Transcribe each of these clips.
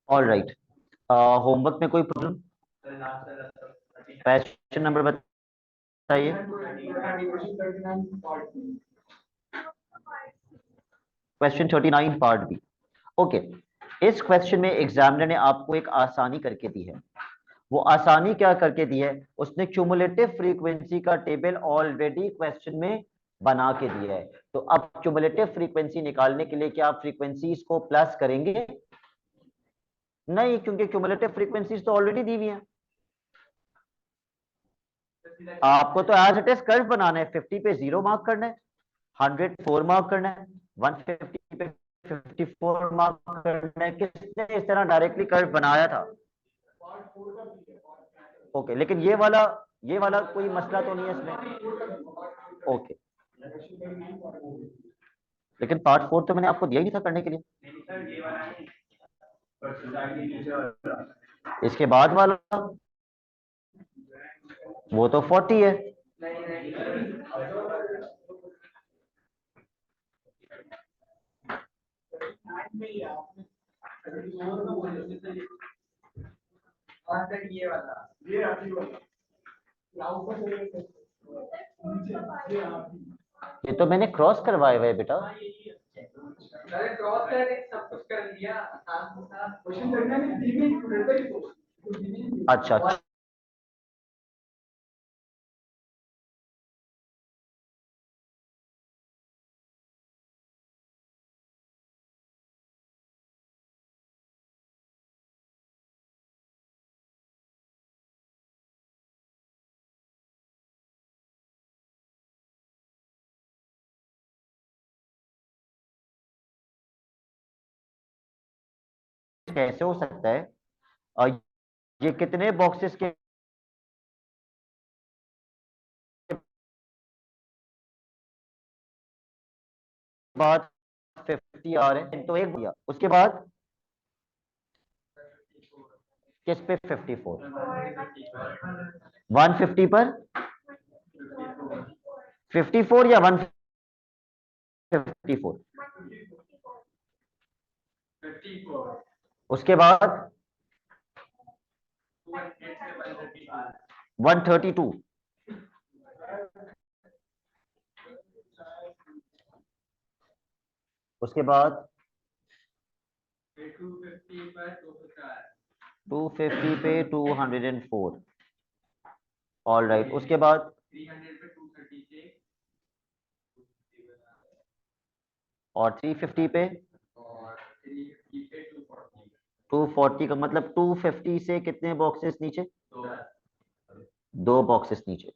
All right. Homework में कोई problem? Question number बताइए। Question 39 part B. ओके, इस क्वेश्चन में एग्जामिनर ने आपको एक आसानी करके दी है। वो आसानी क्या करके दी है? उसने क्यूमुलेटिव फ्रीक्वेंसी का टेबल ऑलरेडी क्वेश्चन में बना के दिया है। तो अब क्यूमुलेटिव फ्रीक्वेंसी निकालने के लिए क्या आप फ्रीक्वेंसीज को प्लस करेंगे? नहीं, क्योंकि क्यूमुलेटिव फ्रीक्वेंसीज तो ऑलरेडी दी हुई है। आपको तो एज इट इज कर्व बनाना है। 50 पे 0 मार्क करना है, 100 4 मार्क करना है, 150 पे 54 मार्क करना है। किसने इस तरह डायरेक्टली कर्व बनाया था? ओके, लेकिन ये वाला कोई मसला तो नहीं है इसमें। ओके, लेकिन पार्ट 4 तो मैंने आपको दिया ही नहीं था करने के लिए। इसके बाद वाला वो तो 40 है। ये तो मैंने क्रॉस करवाए हुए बेटा। अरे क्रॉस कर सब कुछ कर लिया, क्वेश्चन करना है। अच्छा, कैसे हो सकता है? और ये कितने बॉक्सेस के बाद 50 आ रहे हैं? तो एक दिया, उसके बाद किस पे 54? 150 पर 54 या 154? उसके बाद 132। उसके बाद 250 पे 204। ऑल राइट, उसके बाद और 350 पे 240 का मतलब 250 से कितने बॉक्सेस नीचे? दो बॉक्सेस नीचे।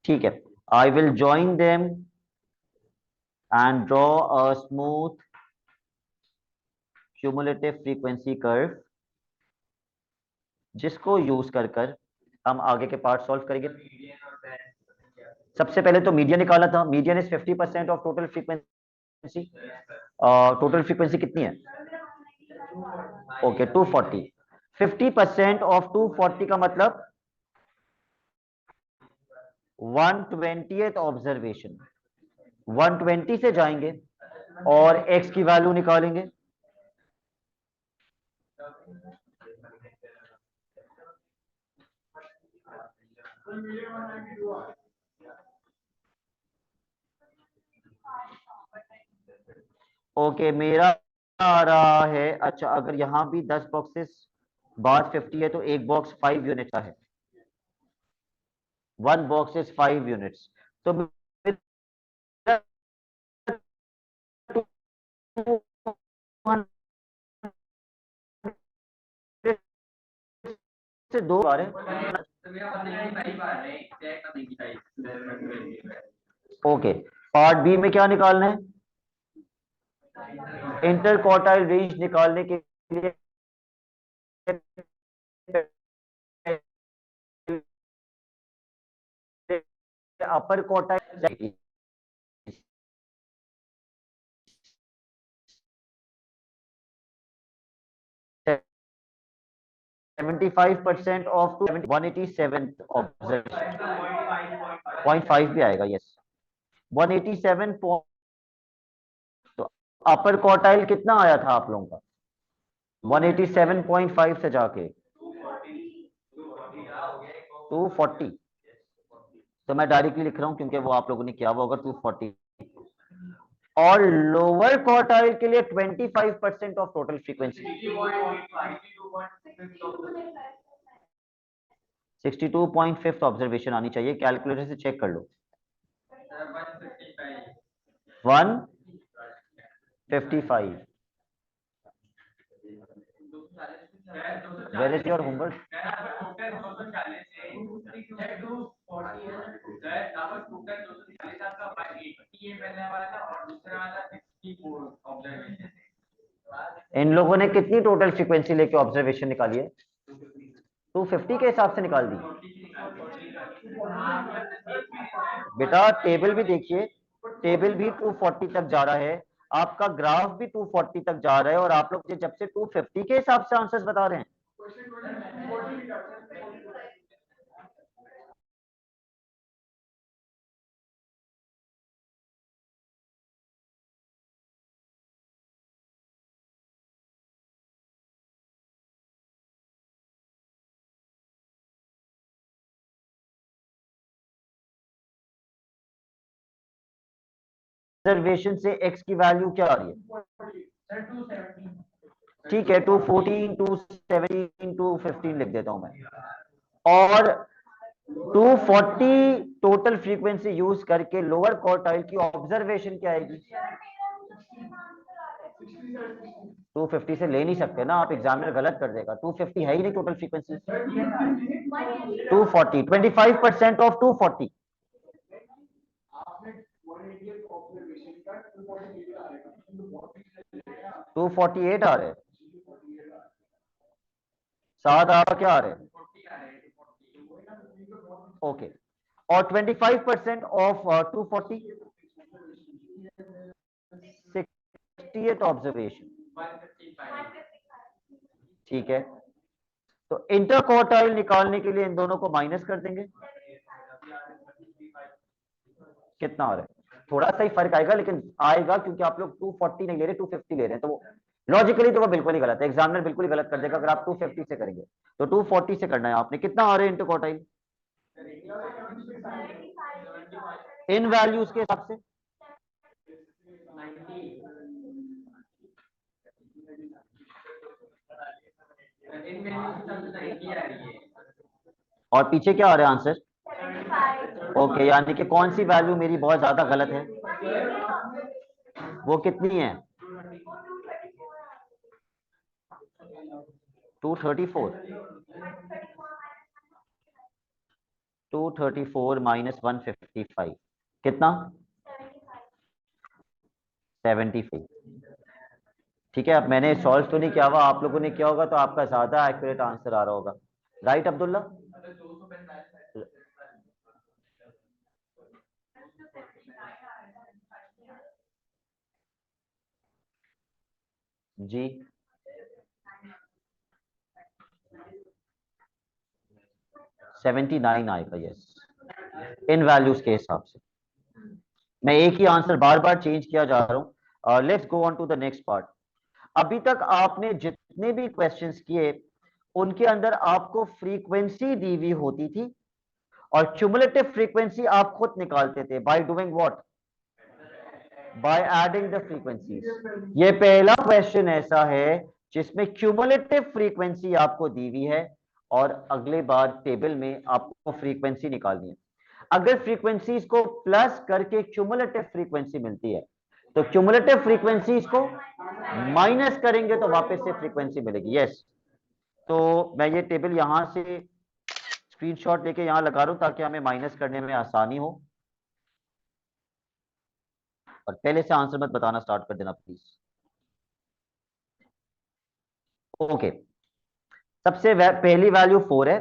ठीक है, I will join them and draw a smooth cumulative frequency curve, जिसको यूज कर कर हम आगे के पार्ट सॉल्व करेंगे। सबसे पहले तो मीडियन निकाला था। Median is 50% of total frequency. Total frequency कितनी है? ओके, 240। 50% ऑफ 240 का मतलब 120th ऑब्जर्वेशन। 120 से जाएंगे और x की वैल्यू निकालेंगे। ओके, मेरा आ रहा है। अच्छा, अगर यहां भी 10 बॉक्सेस बाद 50 है तो एक बॉक्स 5 यूनिट का है। 1 बॉक्स इज 5 यूनिट्स। तो से दो बार है। ओके, पार्ट बी में क्या निकालना है? इंटर क्वार्टाइल रेंज निकालने के लिए अपर क्वार्टाइल 75% ऑफ 187 ऑब्जर्वेशन। 0.5 भी आएगा, यस। 187 तो अपर क्वार्टाइल कितना आया था आप लोगों का? 187.5 से जाके 240, तो मैं डायरेक्टली लिख रहा हूं क्योंकि वो आप लोगों ने किया हुआ होगा 240। और लोअर क्वार्टाइल के लिए 25% ऑफ टोटल फ्रीक्वेंसी 62.5 ऑब्जर्वेशन आनी चाहिए, कैलकुलेटर से चेक कर लो। 155। Where is your homework? इन लोगों ने कितनी टोटल फ्रीक्वेंसी लेके ऑब्जर्वेशन निकाली है? 250 के हिसाब से निकाल दी। बेटा टेबल भी देखिए, टेबल भी 240 तक जा रहा है, आपका ग्राफ भी 240 तक जा रहा है, और आप लोग जब से 250 के हिसाब से आंसर्स बता रहे हैं। ऑब्जर्वेशन से x की वैल्यू क्या आ रही है? ठीक है, 214, 217, 215 लिख देता हूं मैं। और 240 टोटल फ्रीक्वेंसी यूज करके लोअर क्वार्टाइल की ऑब्जर्वेशन क्या आएगी? 250 से ले नहीं सकते ना आप, एग्जामिनर गलत कर देगा। 250 है ही नहीं टोटल फ्रीक्वेंसी। 240, 25% ऑफ 240। 248 आ रहे हैं, साथ आ क्या आ रहे हैं? ओके, और 25% ऑफ 240, 68 ऑब्जर्वेशन। ठीक है, तो इंटर क्वार्टाइल निकालने के लिए इन दोनों को माइनस कर देंगे। कितना आ रहा है? थोड़ा सा ही फर्क आएगा, लेकिन आएगा क्योंकि आप लोग 240 नहीं ले रहे, 250 ले रहे हैं, तो वो लॉजिकली तो वो बिल्कुल ही गलत है, एग्जामिनर बिल्कुल ही गलत कर देगा अगर आप 250 से करेंगे। तो 240 से करना है आपने। कितना आ रहे हैं इंटर क्वार्टाइल इन वैल्यूज के हिसाब से? और पीछे क्या आ रहा है आंसर? ओके, यानी कि कौन सी वैल्यू मेरी बहुत ज्यादा गलत है? वो कितनी है? 234। 234 माइनस 155 कितना? 75। ठीक है, अब मैंने सॉल्व तो नहीं किया हुआ, आप लोगों ने किया होगा तो आपका ज्यादा एक्यूरेट आंसर आ रहा होगा। राइट अब्दुल्ला? जी, $79 आएगा, यस, इन वैल्यूज के हिसाब से। मैं एक ही आंसर बार बार चेंज किया जा रहा हूं। Let's go on to the next part. अभी तक आपने जितने भी क्वेश्चंस किए उनके अंदर आपको फ्रीक्वेंसी दी हुई होती थी, और क्यूमुलेटिव फ्रीक्वेंसी आप खुद निकालते थे by doing what? By adding the frequencies. ये पहला क्वेश्चन ऐसा है जिसमें क्यूमुलेटिव फ्रीक्वेंसी आपको दी हुई है, और अगले बार टेबल में आपको फ्रीक्वेंसी निकालनी है। अगर फ्रीक्वेंसीज को प्लस करके क्यूमुलेटिव फ्रीक्वेंसी मिलती है, तो क्यूमुलेटिव फ्रीक्वेंसीज को माइनस करेंगे तो वापस से फ्रीक्वेंसी मिलेगी। यस, तो मैं ये टेबल यहां से स्क्रीनशॉट लेके यहां लगा रहा हूं ताकि हमें माइनस करने में आसानी हो। और पहले से आंसर मत बताना स्टार्ट कर देना प्लीज। ओके, सबसे पहली वैल्यू 4 है,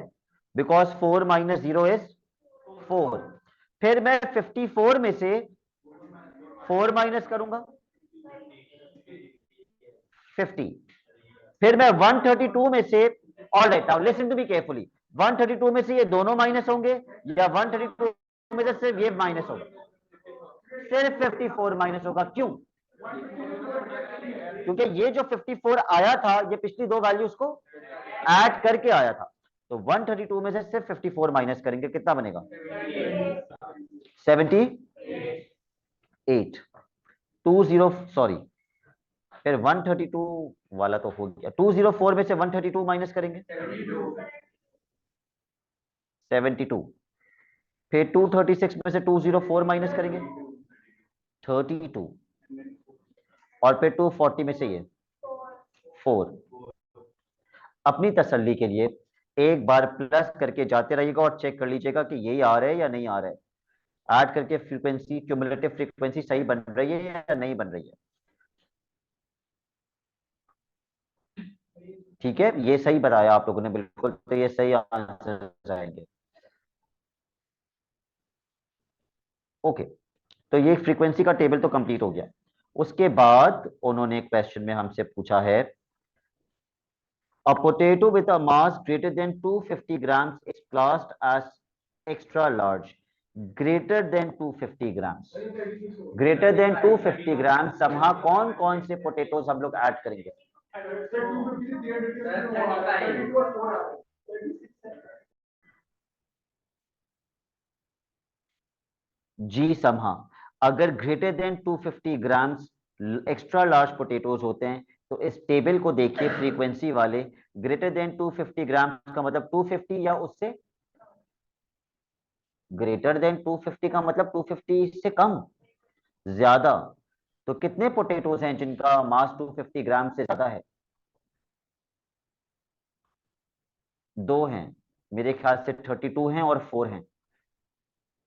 बिकॉज 4 माइनस 0 इज 4। फिर मैं 54 में से 4 माइनस करूंगा 50। फिर मैं 132 में से, all right, now listen to me carefully, 132 में से ये दोनों माइनस होंगे, या 132 में से सिर्फ ये माइनस होगा? सिर्फ 54 माइनस होगा। क्यों? क्योंकि ये जो 54 आया था ये पिछली दो वैल्यूज को ऐड करके आया था। तो 132 में से सिर्फ 54 माइनस करेंगे, कितना बनेगा? 78। 20 सॉरी, फिर 132 वाला तो हो गया। 204 में से 132 माइनस करेंगे 72। फिर 236 में से 204 माइनस करेंगे 32, और फिर 240 में से ये 4। अपनी तसल्ली के लिए एक बार प्लस करके जाते रहिएगा और चेक कर लीजिएगा कि यही आ रहा है या नहीं आ रहा है। ऐड करके फ्रीक्वेंसी, क्यूमुलेटिव फ्रीक्वेंसी सही बन रही है या नहीं बन रही है। ठीक है, ये सही बताया आप लोगों ने बिल्कुल, तो ये सही आंसर आएंगे। ओके, तो ये फ्रीक्वेंसी का टेबल तो कंप्लीट हो गया। उसके बाद उन्होंने एक क्वेश्चन में हमसे पूछा है, a potato with a mass greater than 250 grams is classed as extra large. Greater than 250 grams, greater than 250 grams समहा कौन कौन से पोटेटोज हम लोग ऐड करेंगे? जी समहा, अगर greater than 250 grams extra large potatoes होते हैं तो इस टेबल को देखिए, फ्रीक्वेंसी वाले, ग्रेटर देन 250 ग्राम्स का मतलब 250 या उससे ग्रेटर देन 250 का मतलब 250 से कम, ज्यादा। तो कितने पोटेटोज हैं जिनका मास 250 ग्राम से ज्यादा है? दो हैं, मेरे ख्याल से 32 हैं और 4 हैं।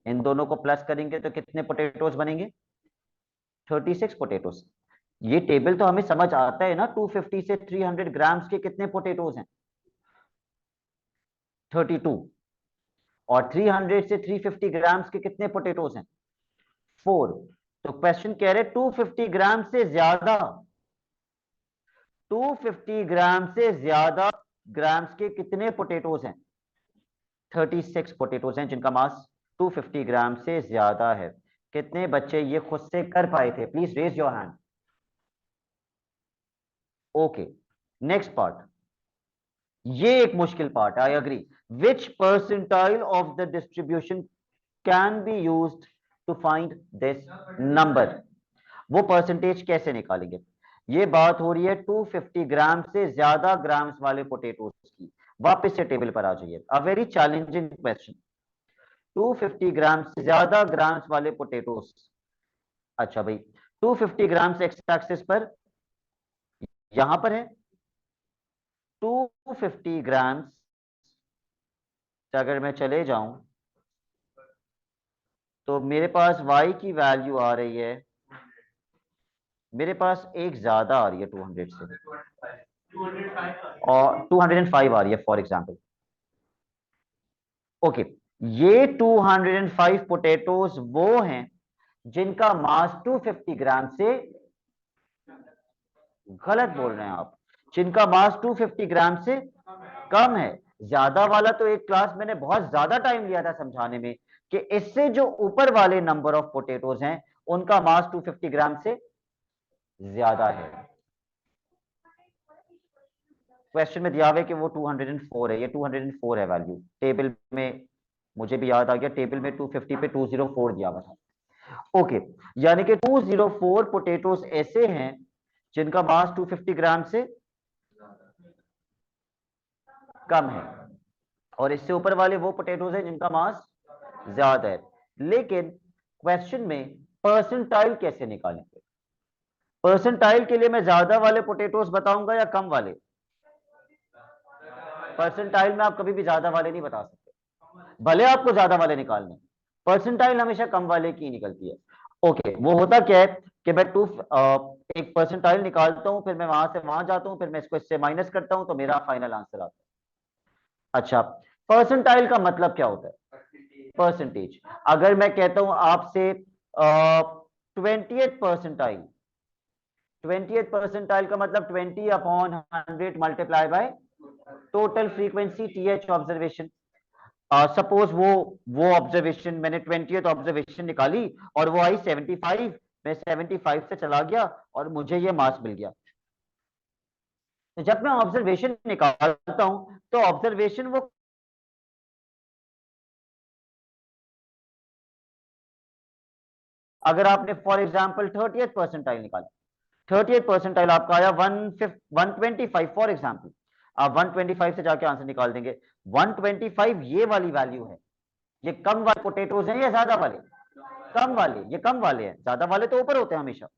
इन दोनों को प्लस करेंगे तो कितने पोटेटोज बनेंगे? 36 पोटेटोज। ये टेबल तो हमें समझ आता है ना, 250 से 300 ग्राम्स के कितने पोटेटोज हैं? 32। और 300 से 350 ग्राम्स के कितने पोटेटोज हैं? 4। तो क्वेश्चन कह रहे 250 ग्राम से ज्यादा, 250 ग्राम से ज्यादा ग्राम्स के कितने पोटेटोज हैं? 36 पोटेटोज हैं जिनका मास 250 ग्राम से ज्यादा है। कितने बच्चे ये खुद से कर पाए थे? Please raise your hand. Okay, next part, ये एक मुश्किल part, I agree. Which percentile of the distribution can be used to find this number? वो परसेंटेज कैसे निकालेंगे? ये बात हो रही है 250 ग्राम से ज्यादा ग्राम्स वाले पोटेटोज की। वापस से टेबल पर आ जाइए, अ वेरी चैलेंजिंग क्वेश्चन। 250 ग्राम से ज्यादा ग्राम्स वाले पोटेटोज। अच्छा भाई, 250 ग्राम्स एक्स एक्सिस पर यहां पर है 250 ग्राम्स। अगर मैं चले जाऊं तो मेरे पास y की वैल्यू आ रही है, मेरे पास एक ज्यादा आ रही है 200 से, और 205 आ रही है फॉर एग्जांपल। ओके, ये 205 पोटैटोज वो हैं जिनका मास 250 ग्राम से, गलत बोल रहे हैं आप, जिनका मास 250 ग्राम से कम है। ज्यादा वाला तो एक क्लास मैंने बहुत ज्यादा टाइम लिया था समझाने में कि इससे जो ऊपर वाले नंबर ऑफ पोटैटोज हैं उनका मास 250 ग्राम से ज्यादा है। क्वेश्चन में दिया हुआ है कि वो 204 है, ये 204 है वैल्यू टेबल में। मुझे भी याद आ गया, टेबल में 250 पे 204 दिया हुआ था। ओके, यानी कि 204 पोटैटोज ऐसे हैं जिनका मास 250 ग्राम से कम है, और इससे ऊपर वाले वो पोटैटोज हैं जिनका मास ज्यादा है। लेकिन क्वेश्चन में परसेंटाइल कैसे निकालेंगे? परसेंटाइल के लिए मैं ज्यादा वाले पोटैटोज बताऊंगा या कम वाले? परसेंटाइल में आप कभी भी ज्यादा वाले नहीं बता सकते, भले आपको ज्यादा वाले निकालने। परसेंटाइल हमेशा कम वाले की निकलती है। ओके, वो होता क्या है कि मैं एक परसेंटाइल निकालता हूं, फिर मैं वहां से वहां जाता हूं, फिर मैं इसको इससे माइनस करता हूं, तो मेरा फाइनल आंसर आता है। अच्छा, परसेंटाइल का मतलब क्या होता है? परसेंटेज। अगर मैं कहता हूं आपसे 20th परसेंटाइल, 20th परसेंटाइल का मतलब 20/100 multiply by total frequency th observation. Suppose वो ऑब्जर्वेशन मैंने 20th ऑब्जर्वेशन निकाली और वो आई 75, मैं 75 से चला गया और मुझे ये मास मिल गया। तो जब मैं ऑब्जर्वेशन निकालता हूं तो ऑब्जर्वेशन वो अगर आपने फॉर एग्जाम्पल 30th परसेंटाइल निकाला, 30th परसेंटाइल आपका आया 125 फॉर एग्जाम्पल, आप 125 से जाके आंसर निकाल देंगे। 125 ये वाली वैल्यू है। ये कम वाले पोटेटोज हैं या ज्यादा वाले? कम वाले, ये कम वाले हैं, ज्यादा वाले तो ऊपर होते हैं हमेशा।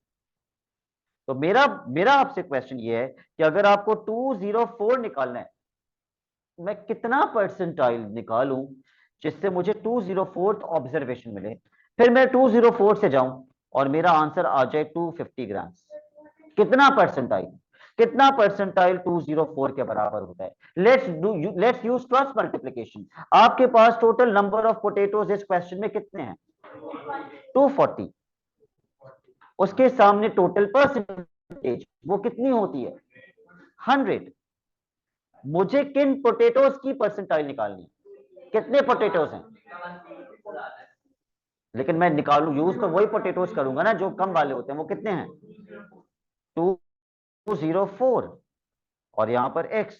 तो मेरा मेरा आपसे क्वेश्चन ये है कि अगर आपको 204 निकालना है, मैं कितना परसेंटाइल निकालूं जिससे मुझे 204th ऑब्जर्वेशन मिले, फिर मैं 204 से जाऊं और मेरा आंसर आ जाए 250 ग्राम। कितना परसेंटाइल, कितना परसेंटाइल 204 के बराबर होता है? Let's use cross multiplication. आपके पास टोटल नंबर ऑफ पोटेटोज इस क्वेश्चन में कितने हैं? 240। उसके सामने टोटल परसेंटेज वो कितनी होती है? 100। मुझे किन पोटेटोज की परसेंटाइल निकालनी है? कितने पोटेटोज हैं? लेकिन मैं निकालू, यूज तो वही पोटेटोज करूंगा ना जो कम वाले होते हैं। वो कितने हैं? 204 और यहां पर x।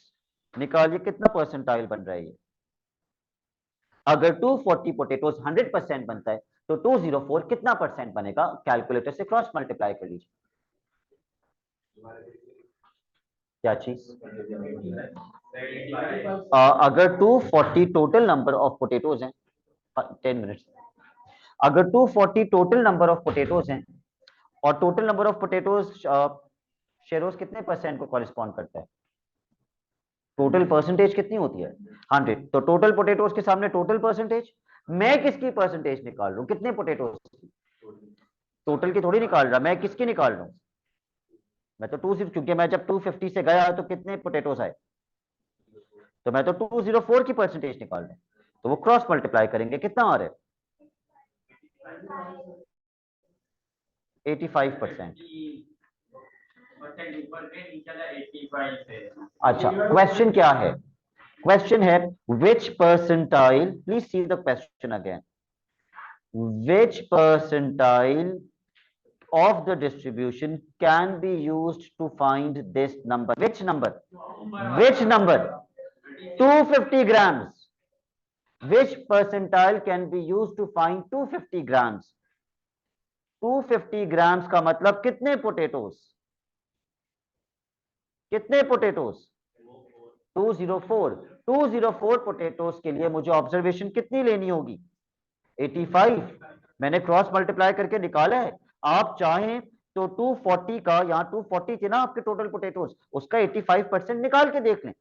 निकालिए कितना परसेंटाइल बन रहा है ये। अगर 240 पोटेटोज 100% बनता है तो 204 कितना परसेंट बनेगा? कैलकुलेटर से क्रॉस मल्टीप्लाई कर लीजिए। क्या चीज? अगर 240 टोटल नंबर ऑफ पोटेटोज हैं, 10 मिनट्स, अगर 240 टोटल नंबर ऑफ पोटेटोज हैं और total number of potatoes Sheroz कितने परसेंट को कॉरिस्पॉन्ड करता है? टोटल परसेंटेज कितनी होती है? 100। तो टोटल पोटेटोज के सामने टोटल परसेंटेज। मैं किसकी परसेंटेज निकाल रहा हूं? कितने पोटेटोज की? टोटल की थोड़ी निकाल रहा, मैं किसकी निकाल रहा हूं? मैं तो क्योंकि मैं जब 250 से गया तो कितने पोटेटोज आए? तो मैं तो 204 की परसेंटेज निकाल रहा हूं। तो वो क्रॉस मल्टीप्लाई करेंगे, कितना आ रहा है? 85%। अच्छा, क्वेश्चन क्या है? क्वेश्चन है which percentile, please see the question again, which percentile of the distribution can be used to find this number? Which number? Which number? 250 grams. Which percentile can be used to find 250 grams? 250 grams का मतलब कितने potatoes? कितने potatoes? 204। 204 potatoes के लिए मुझे observation कितनी लेनी होगी? 85। मैंने क्रॉस मल्टीप्लाई करके निकाला है। आप चाहें तो 240 का, यहाँ 240 थे ना आपके टोटल पोटेटोज, उसका 85% निकाल के देख लें,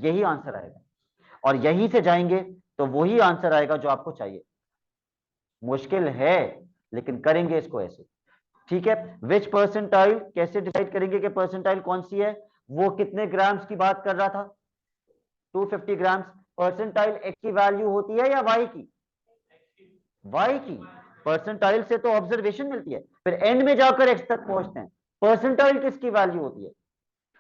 यही आंसर आएगा। और यहीं से जाएंगे तो वही आंसर आएगा जो आपको चाहिए। मुश्किल है लेकिन करेंगे इसको ऐसे। ठीक है, विच परसेंटाइल कैसे डिसाइड करेंगे कि परसेंटाइल कौन सी है? वो कितने ग्राम्स की बात कर रहा था? 250 ग्राम्स। परसेंटाइल एक्स की वैल्यू होती है या वाई की? वाई की। परसेंटाइल से तो ऑब्जर्वेशन मिलती है, फिर एंड में जाकर एक्स तक पहुंचते हैं। परसेंटाइल किसकी वैल्यू होती है?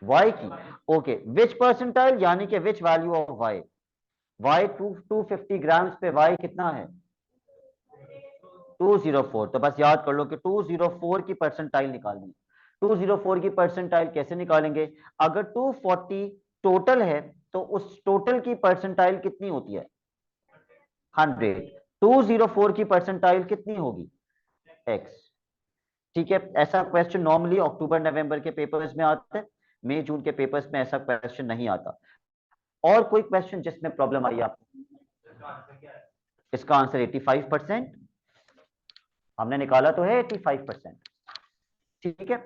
वाई की। ओके, विच परसेंटाइल यानी कि which value of y? Y 250 grams पे वाई कितना है? 204। तो बस याद कर लो कि 204 की परसेंटाइल निकालनी है। 204 की परसेंटाइल कैसे निकालेंगे? अगर 240 टोटल है तो उस टोटल की परसेंटाइल कितनी होती है? 100। 204 की परसेंटाइल कितनी होगी? एक्स। ठीक है, ऐसा क्वेश्चन नॉर्मली अक्टूबर नवंबर के पेपर्स में आता है, मई जून के पेपर्स में ऐसा क्वेश्चन नहीं आता। और कोई क्वेश्चन जिसमें प्रॉब्लम आई आपको? इसका आंसर 85%। हमने निकाला तो है 85%। ठीक है,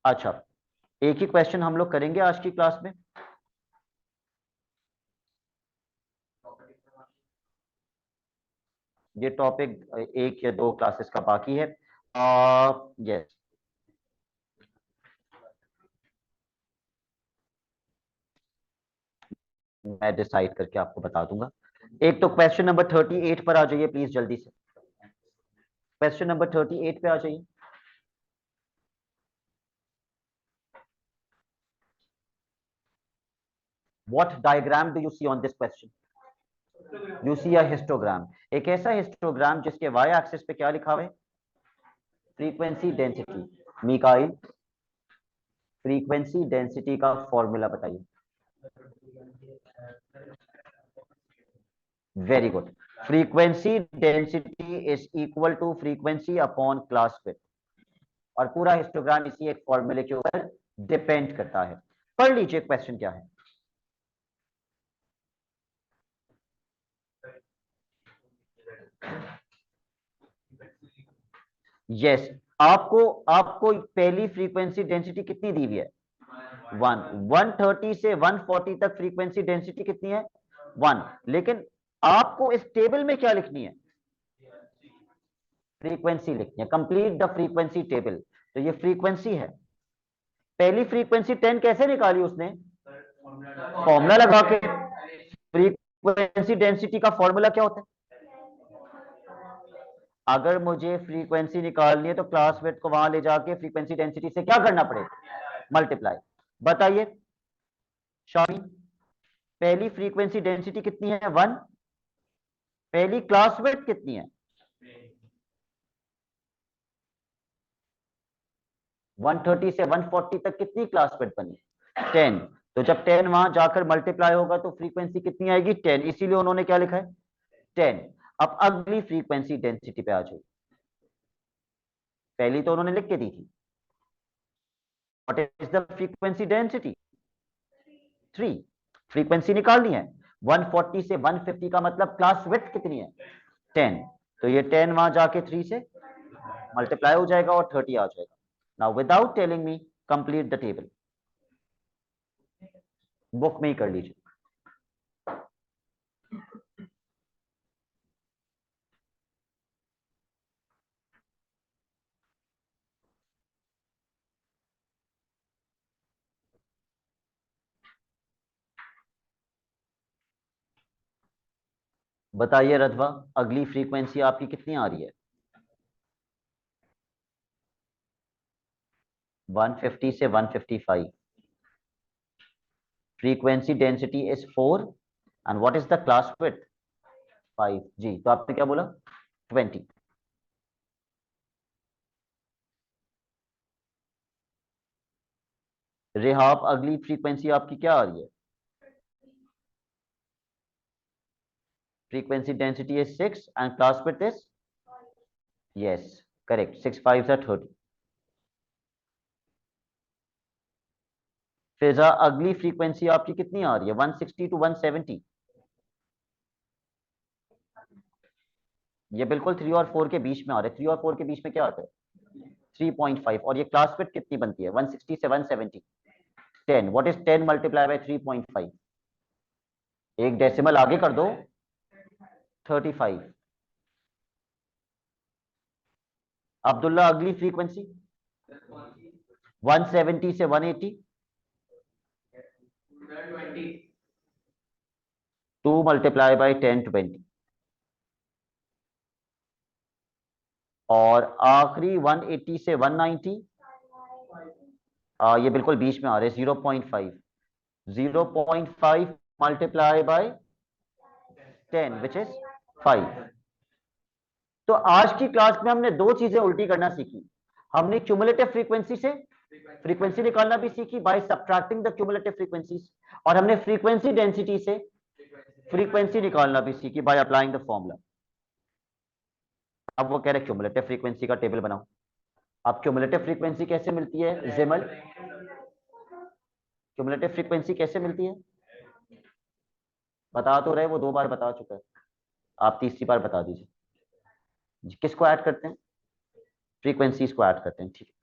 अच्छा, एक ही क्वेश्चन हम लोग करेंगे आज की क्लास में। ये टॉपिक एक या दो क्लासेस का बाकी है। यस, मैं डिसाइड करके आपको बता दूंगा। एक तो क्वेश्चन नंबर 38 पर आ जाइए प्लीज जल्दी से। क्वेश्चन नंबर 38 पे आ जाइए। What diagram do you see on this question? You see a histogram. एक ऐसा हिस्टोग्राम जिसके y एक्सिस पे क्या लिखा हुआ है? Frequency density Mikail, frequency density का फॉर्मूला बताइए। Very good. Frequency density is equal to frequency upon class width, और पूरा हिस्टोग्राम इसी एक फॉर्मूले के ऊपर डिपेंड करता है। पढ़ लीजिए क्वेश्चन क्या है। यस, आपको आपको पहली फ्रीक्वेंसी डेंसिटी कितनी दी हुई है? 130 से 140 तक फ्रीक्वेंसी डेंसिटी कितनी है? 1। लेकिन आपको इस टेबल में क्या लिखनी है? फ्रीक्वेंसी लिखनी है। Complete the frequency table. तो ये फ्रीक्वेंसी है। पहली फ्रीक्वेंसी 10 कैसे निकाली उसने? फॉर्मूला लगा के। फ्रीक्वेंसी डेंसिटी का फॉर्मूला क्या होता है? अगर मुझे फ्रीक्वेंसी निकालनी है तो क्लास विड्थ को वहां ले जाके फ्रीक्वेंसी डेंसिटी से क्या करना पड़ेगा? मल्टीप्लाई। बताइए शामी, पहली फ्रीक्वेंसी डेंसिटी कितनी है? 1। पहली क्लास विड्थ कितनी है? 130 से 140 तक कितनी क्लास विड्थ बनी? 10। तो जब 10 वहां जाकर मल्टीप्लाई होगा तो फ्रीक्वेंसी कितनी आएगी? 10। इसीलिए उन्होंने क्या लिखा है? 10। अब अगली फ्रीक्वेंसी डेंसिटी पे आ जाइए। पहली तो उन्होंने लिख के दी थी। What is the frequency density? 3। Frequency निकालनी है। 140 से 150 का मतलब क्लास विड्थ कितनी है? 10। तो ये 10 वहां जाके 3 से मल्टीप्लाई हो जाएगा और 30 आ जाएगा। Now without telling me complete the table. Book में ही कर लीजिए। बताइए रधवा, अगली फ्रीक्वेंसी आपकी कितनी आ रही है? 150 से 155। Frequency density is 4 and what is the class width? 5। जी, तो आपने क्या बोला? 20। रेहाब, अगली फ्रीक्वेंसी आपकी क्या आ रही है? Frequency density is 6 and class width is? Yes, correct. 6 5 are 30। फिजा, अगली फ्रीक्वेंसी आपकी कितनी आ रही है? 160 टू 170। ये बिल्कुल 3 और 4 के बीच में आ रहा है। 3 और 4 के बीच में क्या आता है? 3.5। और ये क्लास विड्थ कितनी बनती है? 160 से 170। 10। What is 10 multiply by 3.5? एक डेसिमल आगे कर दो। 35। अब्दुल्ला, अगली फ्रीक्वेंसी 170 से 180। 2 मल्टीप्लाई बाय 1020। और आखिरी 180 से 190। ये बिल्कुल बीच में आ रहे हैं। 0.5। 0.5 मल्टीप्लाई बाय 10 विच इज 5। तो आज की क्लास में हमने दो चीजें उल्टी करना सीखी। हमने क्यूमुलेटिव फ्रीक्वेंसी से फ्रीक्वेंसी निकालना भी सीखी by subtracting the cumulative frequencies, और हमने फ्रीक्वेंसी डेंसिटी से फ्रीक्वेंसी निकालना भी सीखी बाय अप्लाइंग द फॉर्मूला। अब वो कह रहे क्यूमुलेटिव फ्रीक्वेंसी का टेबल बनाओ। अब क्यूमुलेटिव फ्रीक्वेंसी कैसे मिलती है जिमल? क्यूमुलेटिव फ्रीक्वेंसी कैसे मिलती है? बता तो रहे, वो 2 बार बता चुका है। आप तीसरी बार बता दीजिए। किसको ऐड करते हैं? फ्रीक्वेंसीज को ऐड करते हैं। ठीक है,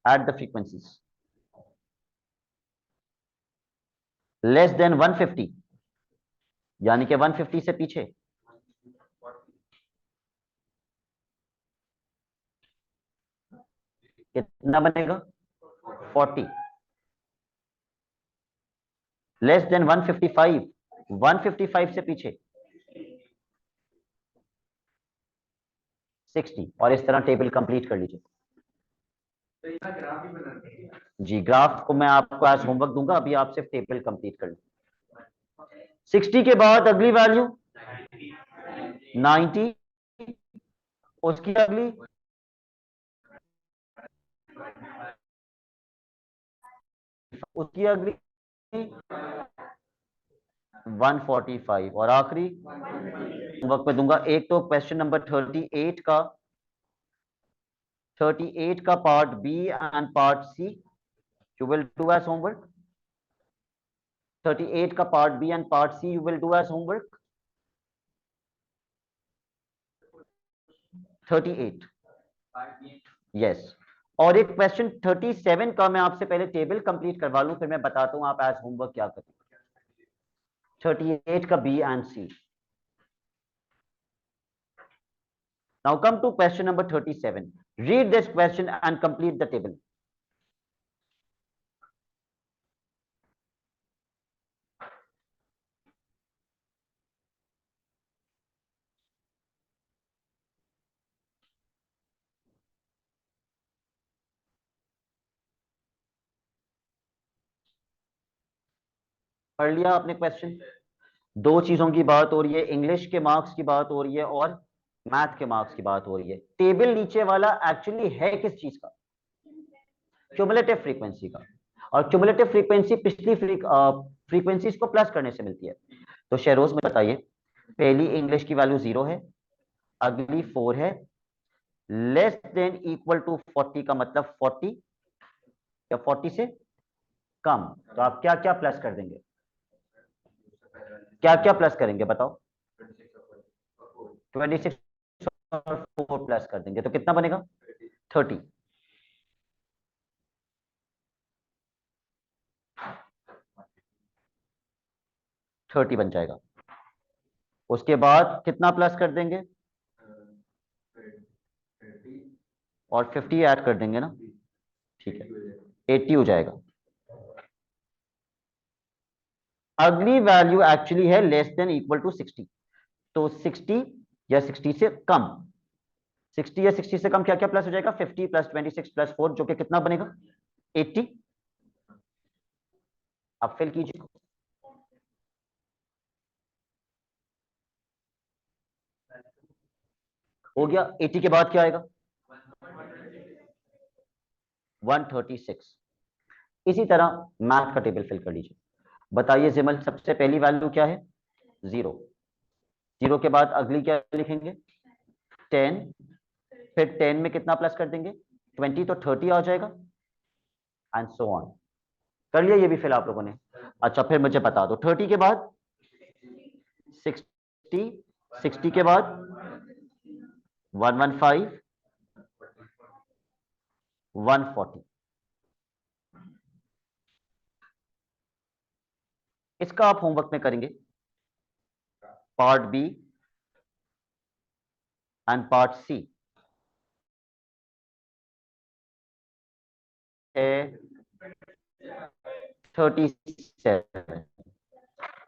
add the frequencies. Less than 150 यानी कि 150 से पीछे। कितना बनेगा? 40। लेस देन 155, 155 से पीछे 60। और इस तरह टेबल कंप्लीट कर लीजिए। तो ग्राफ भी बनाते हैं जी। ग्राफ को मैं आपको आज होमवर्क दूंगा, अभी आप सिर्फ टेबल कंप्लीट कर लीजिए। 60 के बाद अगली वैल्यू 90। उसकी अगली उसकी अगली 145 और आखिरी वक्त पे दूंगा। एक तो क्वेश्चन नंबर 38 का part B and part C you will do as homework. 38 का part B and part C you will do as homework. 38 yes. और एक क्वेश्चन 37 का मैं आपसे पहले टेबल कंप्लीट करवा लूं, फिर मैं बताता हूं आप एज होमवर्क क्या करें। 38 का B and C. Now come to question number 37. Read this question and complete the table. पढ़ लिया आपने क्वेश्चन? दो चीजों की बात हो रही है, इंग्लिश के मार्क्स की बात हो रही है और मैथ के मार्क्स की बात हो रही है। टेबल नीचे वाला एक्चुअली है किस चीज का? क्यूमुलेटिव फ्रीक्वेंसी का। और क्यूमुलेटिव फ्रीक्वेंसी पिछली फ्रीक्वेंसीज को प्लस करने से मिलती है। तो शेरोज में बताइए, पहली इंग्लिश की वैल्यू 0 है, अगली 4 है, लेस देन इक्वल टू 40 का मतलब 40 या 40 से कम। तो आप क्या क्या प्लस कर देंगे? क्या क्या प्लस करेंगे बताओ? 26 और 4 प्लस कर देंगे तो कितना बनेगा? 30। थर्टी बन जाएगा। उसके बाद कितना प्लस कर देंगे? और 50 ऐड कर देंगे ना, ठीक है, 80 हो जाएगा। अगली वैल्यू एक्चुअली है लेस देन इक्वल टू 60। तो 60 या 60 से कम, 60 या 60 से कम क्या क्या प्लस हो जाएगा? 50 प्लस 26 प्लस 4 जो कि कितना बनेगा? 80। अब फिल कीजिए। हो गया। 80 के बाद क्या आएगा? 136। इसी तरह मैथ का टेबल फिल कर लीजिए। बताइए जिमल, सबसे पहली वैल्यू क्या है? 0। 0 के बाद अगली क्या लिखेंगे? 10। फिर 10 में कितना प्लस कर देंगे? 20, तो 30 आ जाएगा एंड सो ऑन। कर लिया ये भी फिल आप लोगों ने? अच्छा फिर मुझे बता दो, 30 के बाद 60, 60 के बाद 115, 140। इसका आप होमवर्क में करेंगे, part B and part C है 37,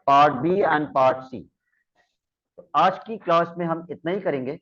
part B and part C. आज की क्लास में हम इतना ही करेंगे।